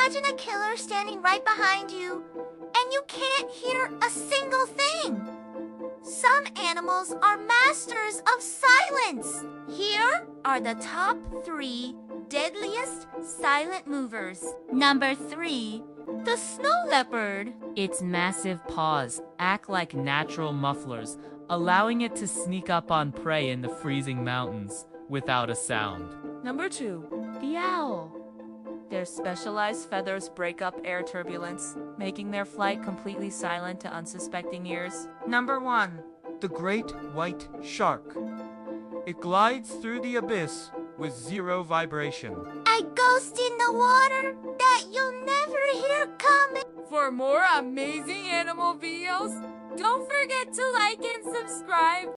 Imagine a killer standing right behind you, and you can't hear a single thing. Some animals are masters of silence. Here are the top 3 deadliest silent movers. Number 3, the snow leopard. Its massive paws act like natural mufflers, allowing it to sneak up on prey in the freezing mountains without a sound. Number 2, the owl. Their specialized feathers break up air turbulence, making their flight completely silent to unsuspecting ears. Number 1, the great white shark. It glides through the abyss with zero vibration. A ghost in the water that you'll never hear coming. For more amazing animal videos, don't forget to like and subscribe.